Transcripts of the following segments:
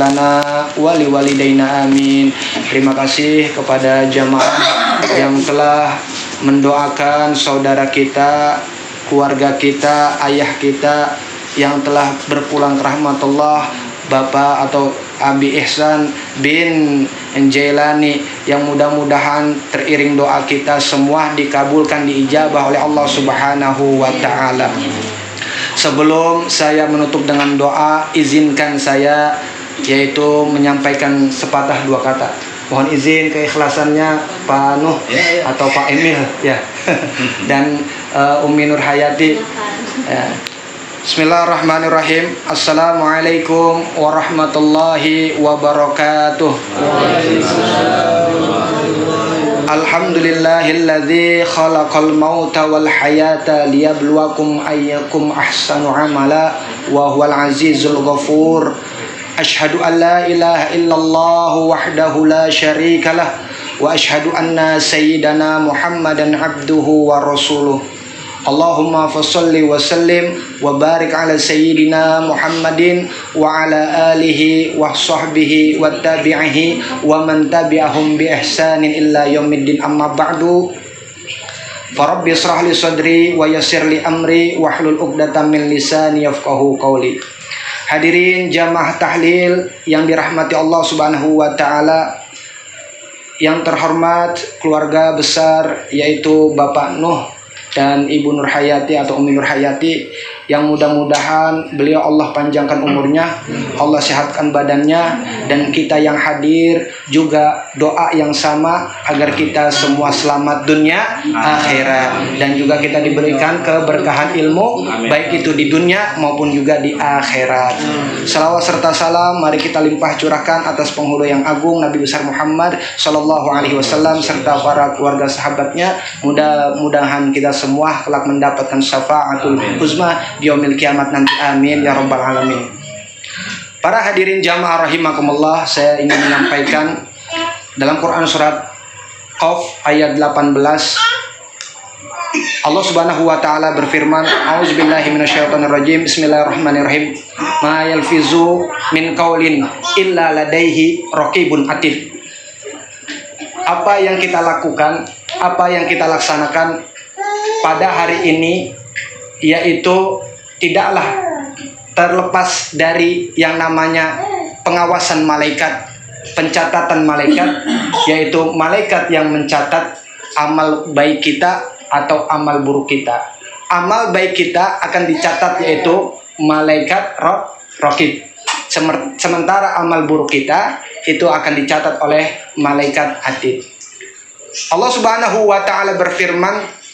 lana wa liwalidayna amin. Terima kasih kepada jamaah yang telah mendoakan saudara kita, keluarga kita, ayah kita yang telah berpulang ke rahmatullah, Bapak atau Abi Ihsan bin Jailani, yang mudah-mudahan teriring doa kita semua dikabulkan, diijabah oleh Allah Subhanahu wa taala. Sebelum saya menutup dengan doa, izinkan saya yaitu menyampaikan sepatah dua kata. Mohon izin keikhlasannya Pak Nuh atau Pak Emil ya. Dan Umi Nur Hayati. Bismillahirrahmanirrahim. Assalamualaikum warahmatullahi wabarakatuh. Alhamdulillahilladzi khalaqal mauta wal hayata liyabluwakum ayyukum ahsanu amala wa huwal azizul ghafur. Asyhadu an la ilaha illallah wahdahu la syarikalah wa asyhadu anna sayyidana Muhammadan abduhu wa rasuluh. Allahumma fassalli wa sallim wa barik ala sayyidina Muhammadin wa ala alihi wa sahbihi wa tabi'ihi wa man tabi'ahum bi ihsanin illa yaumiddin, amma ba'du. Farabbi israh li sadri wa yassir li amri wa hlul 'uqdatam min lisani yafqahu qawli. Hadirin jamaah tahlil yang dirahmati Allah Subhanahu wa taala, yang terhormat keluarga besar yaitu Bapak Nuh dan Ibu Nur Hayati atau Umi Nur Hayati, yang mudah-mudahan beliau Allah panjangkan umurnya, Allah sehatkan badannya, dan kita yang hadir juga doa yang sama agar kita semua selamat dunia akhirat, dan juga kita diberikan keberkahan ilmu baik itu di dunia maupun juga di akhirat. Salawat serta salam mari kita limpah curahkan atas penghulu yang agung Nabi besar Muhammad sallallahu alaihi wasallam serta para keluarga sahabatnya. Mudah-mudahan kita semua kelak mendapatkan syafaatul uzma di yaumil kiamat nanti, amin ya rabbal alamin. Para hadirin jamaah rahimakumullah, saya ingin menyampaikan dalam Quran surat Qaf ayat 18, Allah Subhanahu wa taala berfirman, auzubillahi minasyaitonirrajim, bismillahirrahmanirrahim, ma yalfizu min qaulin illa ladaihi raqibun atid. Apa yang kita lakukan, apa yang kita laksanakan pada hari ini, yaitu tidaklah terlepas dari yang namanya pengawasan malaikat, pencatatan malaikat, yaitu malaikat yang mencatat amal baik kita atau amal buruk kita. Amal baik kita akan dicatat yaitu malaikat raqib. Sementara amal buruk kita itu akan dicatat oleh malaikat atid. Allah Subhanahu wa taala berfirman,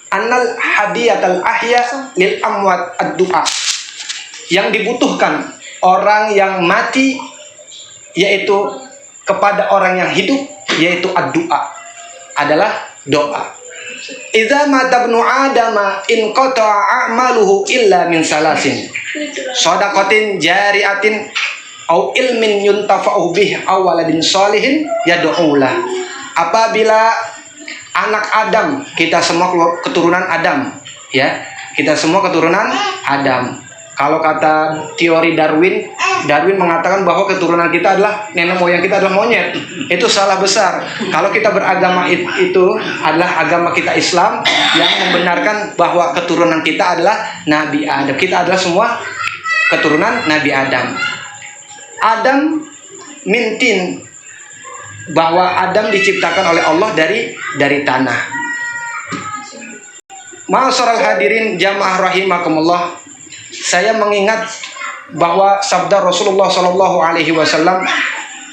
annal hadiyatal ahya lil amwat ad-du'a. Yang dibutuhkan orang yang mati yaitu kepada orang yang hidup yaitu ad-du'a, adalah doa. Idza mata ibnu adama in qata'a a'maluhu illa min salasin, shadaqatin jari'atin au ilmin yuntafa'u bih aw waladin shalihin yad'ulah. Apabila anak Adam, kita semua keturunan Adam ya, kita semua keturunan Adam. Kalau kata teori Darwin mengatakan bahwa keturunan kita adalah nenek moyang kita adalah monyet. Itu salah besar. Kalau kita beragama itu adalah agama kita Islam yang membenarkan bahwa keturunan kita adalah Nabi Adam. Kita adalah semua keturunan Nabi Adam. Adam mintin bahwa Adam diciptakan oleh Allah dari tanah. Ma'asyiral hadirin jamaah rahimakumullah, saya mengingat bahwa sabda Rasulullah sallallahu alaihi wasallam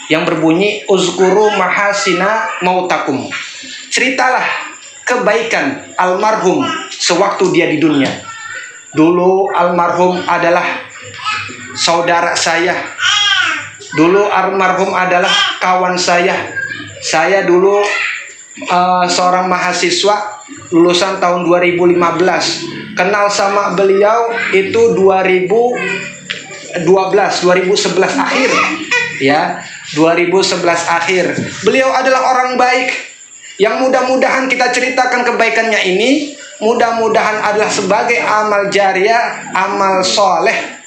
yang berbunyi, uzkuru mahasina mautakum. Ceritalah kebaikan almarhum sewaktu dia di dunia. Dulu almarhum adalah saudara saya. Dulu almarhum adalah kawan saya. Saya dulu seorang mahasiswa lulusan tahun 2015. Kenal sama beliau itu 2011 akhir. Ya, 2011 akhir. Beliau adalah orang baik yang mudah-mudahan kita ceritakan kebaikannya ini, mudah-mudahan adalah sebagai amal jariah, amal soleh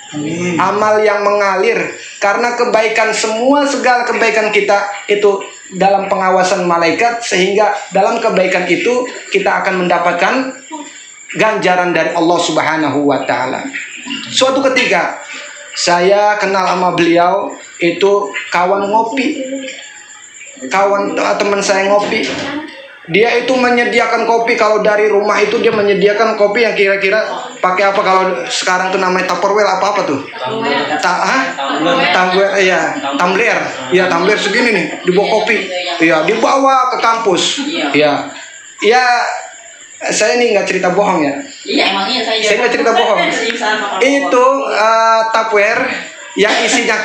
Amal yang mengalir, karena kebaikan, semua segala kebaikan kita itu dalam pengawasan malaikat, sehingga dalam kebaikan itu kita akan mendapatkan ganjaran dari Allah Subhanahu wa taala. Suatu ketika saya kenal sama beliau, itu kawan ngopi, teman saya ngopi. Dia itu menyediakan kopi, kalau dari rumah itu dia menyediakan kopi yang kira-kira pakai apa, kalau sekarang tuh namanya Tupperware apa tuh? Tumbler, ya, tumbler. Ya, tumbler segini nih, dibawa kopi. Ya, dibawa ke kampus. Ya. Ya, saya nih nggak cerita bohong ya. Iya, emangnya saya nggak cerita bohong. Itu Tupperware yang isinya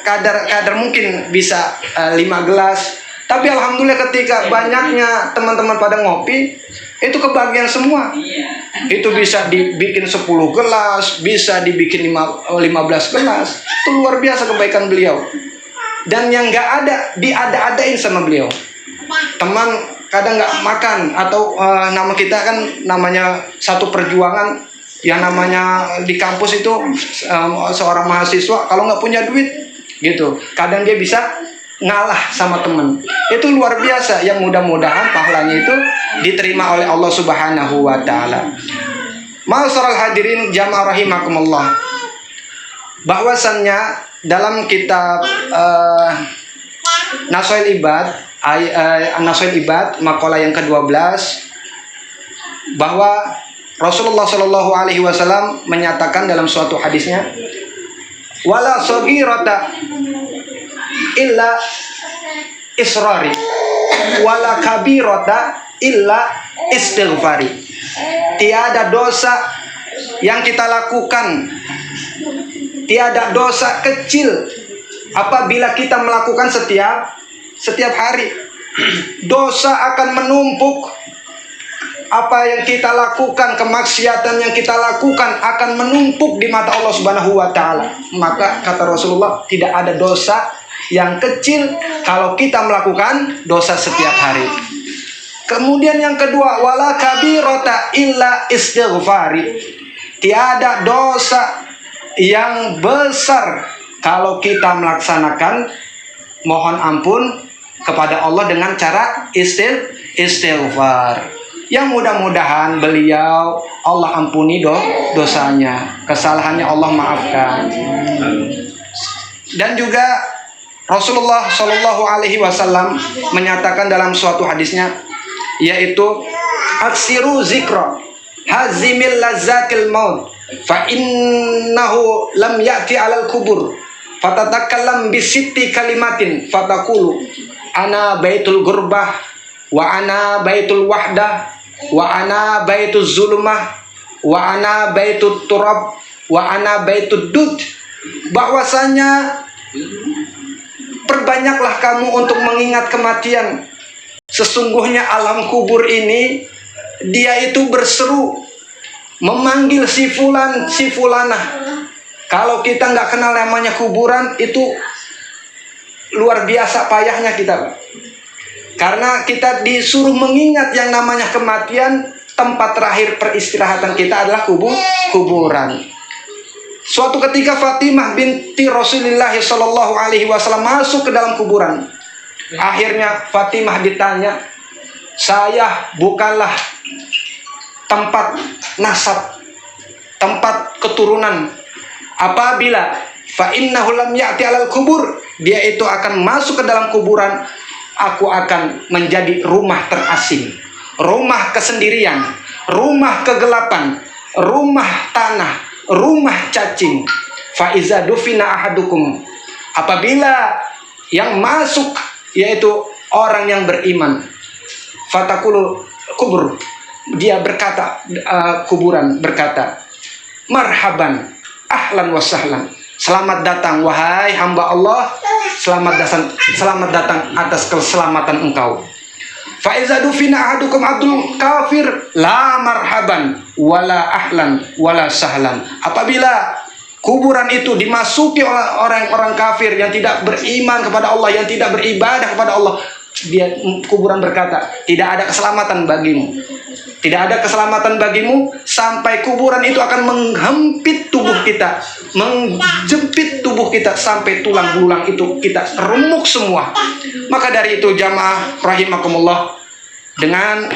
kadar mungkin bisa 5 gelas. Tapi alhamdulillah ketika banyaknya teman-teman pada ngopi, itu kebagian semua. Itu bisa dibikin 10 gelas, bisa dibikin 15 gelas. Itu luar biasa kebaikan beliau. Dan yang nggak ada, diada-adain sama beliau. Teman kadang nggak makan, atau nama kita kan namanya satu perjuangan, yang namanya di kampus itu seorang mahasiswa kalau nggak punya duit gitu, kadang dia bisa ngalah sama temen. Itu luar biasa, yang mudah-mudahan pahalanya itu diterima oleh Allah Subhanahu wa taala. Ma'asyiral hadirin jamaah rahimakumullah, bahwasannya dalam kitab Nashul Ibad, Nashul Ibad makalah yang ke-12, bahwa Rasulullah Shallallahu alaihi wasallam menyatakan dalam suatu hadisnya, wala saghirata illa israri wala kabirata illa istighfari. Tiada dosa yang kita lakukan, tiada dosa kecil apabila kita melakukan setiap hari. Dosa akan menumpuk. Apa yang kita lakukan, kemaksiatan yang kita lakukan akan menumpuk di mata Allah Subhanahu wa taala. Maka kata Rasulullah, tidak ada dosa yang kecil kalau kita melakukan dosa setiap hari. Kemudian yang kedua, wala kabirata illa istighfari. Tiada dosa yang besar kalau kita melaksanakan mohon ampun kepada Allah dengan cara istighfar. Yang mudah-mudahan beliau Allah ampuni dosanya, kesalahannya Allah maafkan. Dan juga Rasulullah Shallallahu alaihi wasallam menyatakan dalam suatu hadisnya, yaitu aksiru zikra hazimil lazzatil maut fa innahu lam ya'ti alal kubur fatatakallam bisitti kalimatin fatakulu ana baitul gurbah wa ana baitul wahdah wa ana baitul zulmah wa ana baitul turab wa ana baitul dud. Bahwasanya perbanyaklah kamu untuk mengingat kematian. Sesungguhnya alam kubur ini, dia itu berseru, memanggil si fulan, si fulanah. Kalau kita nggak kenal namanya kuburan, itu luar biasa payahnya kita, Pak. Karena kita disuruh mengingat yang namanya kematian. Tempat terakhir peristirahatan kita adalah kuburan. Suatu ketika Fatimah binti Rasulullah Shallallahu alaihi wasallam masuk ke dalam kuburan. Akhirnya Fatimah ditanya, saya bukanlah tempat nasab, tempat keturunan. Apabila fa innahu lam ya'ti alal kubur, dia itu akan masuk ke dalam kuburan, aku akan menjadi rumah terasing, rumah kesendirian, rumah kegelapan, rumah tanah, rumah cacing. Fa iza dufina ahadukum, apabila yang masuk yaitu orang yang beriman, fatakulu kubur, dia berkata, kuburan berkata, marhaban ahlan wa sahlan, selamat datang wahai hamba Allah, selamat datang atas keselamatan engkau. Fa iza dufina ahadukum abdul kafir la marhaban wala ahlan wala sahlan. Apabila kuburan itu dimasuki oleh orang-orang kafir yang tidak beriman kepada Allah, yang tidak beribadah kepada Allah, Kuburan berkata, tidak ada keselamatan bagimu. Tidak ada keselamatan bagimu sampai kuburan itu akan menghempit tubuh kita, menjepit tubuh kita sampai tulang belulang itu kita remuk semua. Maka dari itu jamaah rahimakumullah, dengan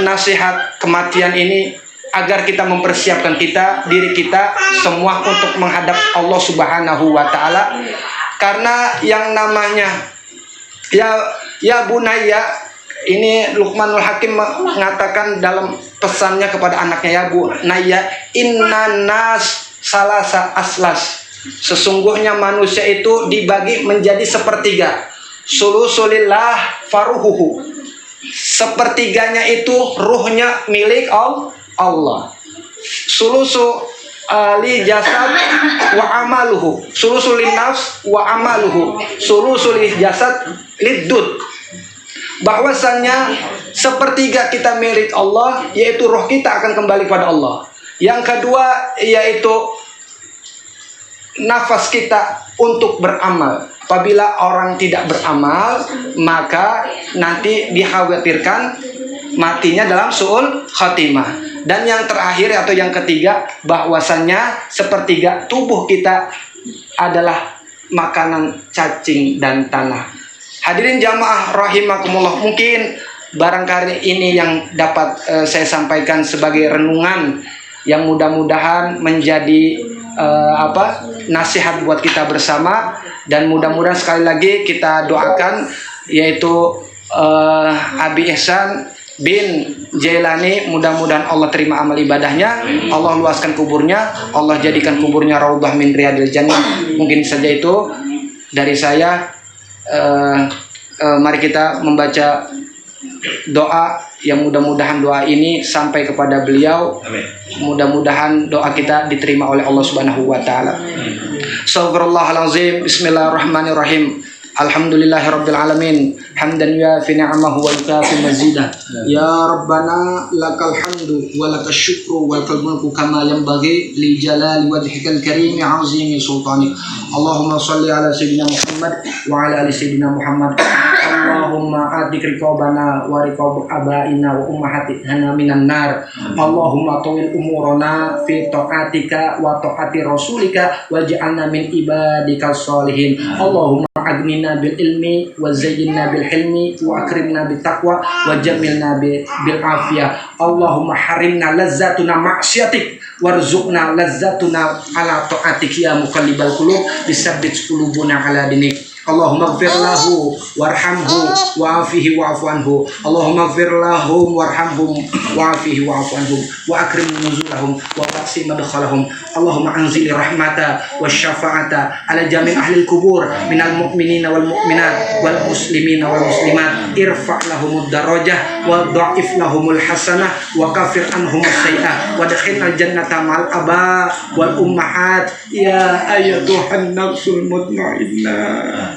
nasihat kematian ini agar kita mempersiapkan diri kita semua untuk menghadap Allah Subhanahu wa taala. Karena yang namanya ya bunayya, ini Luqmanul Hakim mengatakan dalam pesannya kepada anaknya, ya bunayya innan nas salasa aslas. Sesungguhnya manusia itu dibagi menjadi sepertiga. Sulusulillah faruhuhu. Sepertiganya itu ruhnya milik Allah. Sulusu li jasad wa amaluhu. Sulusu lin nafs wa amaluhu. Sulusu li jasad lidud. Bahwasannya sepertiga kita milik Allah, yaitu roh kita akan kembali kepada Allah. Yang kedua yaitu nafas kita untuk beramal. Apabila orang tidak beramal, maka nanti dikhawatirkan matinya dalam su'ul khatimah. Dan yang terakhir atau yang ketiga, bahwasannya sepertiga tubuh kita adalah makanan cacing dan tanah. Hadirin jamaah rahimakumullah, mungkin barangkali ini yang dapat saya sampaikan sebagai renungan yang mudah-mudahan menjadi nasihat buat kita bersama. Dan mudah-mudahan sekali lagi kita doakan, yaitu Abi Ihsan bin Jailani, mudah-mudahan Allah terima amal ibadahnya, Allah luaskan kuburnya, Allah jadikan kuburnya raudhah min riyadil jannah. Mungkin saja itu dari saya. Mari kita membaca doa yang mudah-mudahan doa ini sampai kepada beliau. Mudah-mudahan doa kita diterima oleh Allah Subhanahu wa taala. Astaghfirullahalazim. Bismillahirrahmanirrahim. Alhamdulillahirabbil alamin. Hamdan yuafi ni'amahu wa yukafi mazidah. Ya Rabbana lakal hamdu wa lakas syukru wa lakal mulku kama yanbaghi li jalali wajhikal karim 'azimi sultanik. Allahumma shalli ala sayyidina Muhammad wa ala ali sayyidina Muhammad. Allahumma adik riqabana wa riqab abaina wa ummahatina minan nar. Allahumma tawil umurana fi ta'atika wa ta'ati rasulika waj'alna min ibadika sholihin. Allahumma agnina bil ilmi wa zayyinna bil hilmi wa akrimna bit taqwa wa jamilna bil afiyah. Allahumma harimna lazzatuna ma'syatik warzuqna lazzatuna ala ta'atik ya muqallibal qulub bisabbit qulubuna ala dinik. Allahumma ighfir lahu warhamhu wa'afihi wa'fu anhu. Allahumma ighfir lahum warhamhum wa'afihi wa'fu anhum wa akrim nuzulahum wa wasi madkhalahum. Allahumma anzil rahmata wasyafa'ata ala jami' ahli al-kubur minal mu'minina wal mu'minat wal muslimina wal muslimat. Irfa' lahumud darajah wa dha'if lahumul hasanah wa kafir anhum as-sayyi'ah wa adkhilnal jannata ma'al aba wal ummahat. Ya ayyatuhan nafsul mutmainnah,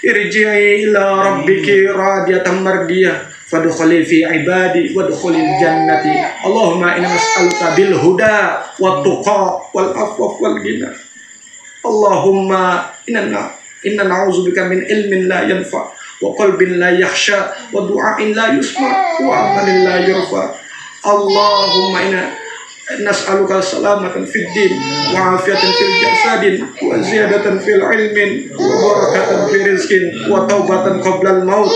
irji'i ila rabbiki radiyatan mardiyah fadkhuli fi ibadi wadkhulil jannati. Allahumma inna nas'aluka bil huda wat tuqa wal afwaf wal ghina. Allahumma inna na'udzubika min ilmin la yanfa wa qalbin la yakhsha wa du'ain la yusma wa amalin la yurfa. Allahumma inna nas'aluka salamatan fid din wa afiatan fil jasadin wa ziyadatan fil ilmin wa barakatan fil rizqin wa taubatan qabla al maut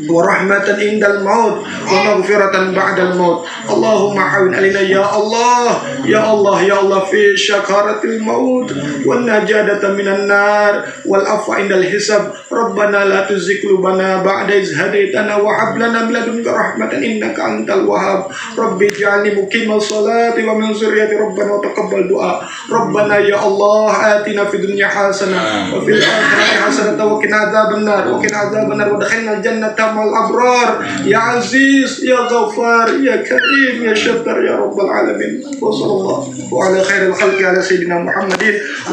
wa rahmatan indal maut wa maghfiratan ba'dal maut. Allahumma hawin alina ya Allah ya Allah ya Allah fi syakaratil maut wan najadata minan nar wal afwa indal hisab. Rabbana la tuzigh qulubana ba'da idh hadaitana wa hab lana min ladunka rahmatan innaka antal wahhab. Rabbi ij'alni muqimas salati wa min dzurriyyati rabbana wa taqabbal du'a. Rabbana ya Allah atina fid dunya hasanah wa fil akhirati hasanah wa qina adzabannar wa adkhilnal jannata مع الأبرار يا عزيز يا غفار يا كريم يا شكر يا رب العالمين. وصلى الله وعلى خير الخلق على سيدنا محمد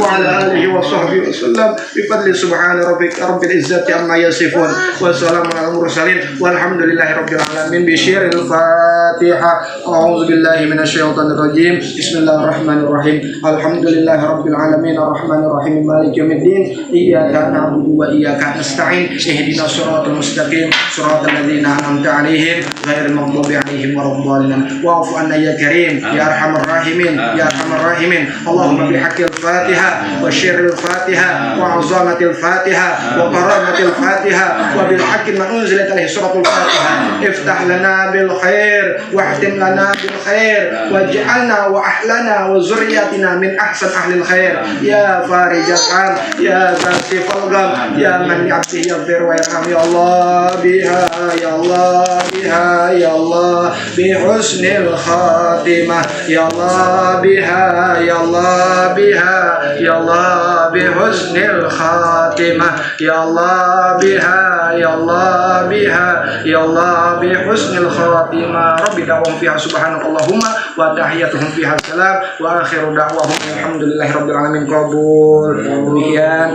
وعلى آله وصحبه وسلم بفضل سبحان ربك رب العزة عما يصفون وسلام على المرسلين والحمد لله رب العالمين. بشير الفاتحة. أعوذ بالله من الشيطان الرجيم. بسم الله الرحمن الرحيم. الحمد لله رب العالمين الرحمن الرحيم مالك يوم الدين إياك نعبد وإياك نستعين اهدنا الصراط المستقيم صراط الذين أنعمت عليهم غير المغضوب عليهم ولا الضالين. واعف عنا يا كريم يا أرحم الراحمين يا أرحم الراحمين. اللهم بحق الفاتحة وشر الفاتحة وعظمة الفاتحة وكرامة الفاتحة وبالحق ما أنزلت عليه سورة الفاتحة افتح لنا بالخير واختم لنا بالخير واجعلنا وأهلنا وذرياتنا من أحسن أهل الخير يا فارج الهم يا كاشف الغم يا من يعطي يغفر ويرحم يا الله بها يا الله بها يا الله بحسن الخاتمة يا الله بها يا الله بها يا الله بحسن الخاتمة يا الله بها يا الله بها يا الله بحسن الخاتمة. رب دعوهم فيها سبحانك اللهم وتحياتهم فيها السلام وآخر دعواهم alhamdulillahi rabbil alamin. Qabul. Demikian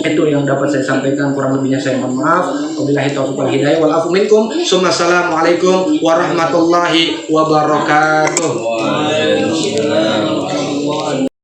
itu yang dapat saya sampaikan, kurang lebihnya saya mohon maaf. Wabillahi taufiq wal hidayah wal afu minkum. Assalamualaikum warahmatullahi wabarakatuh.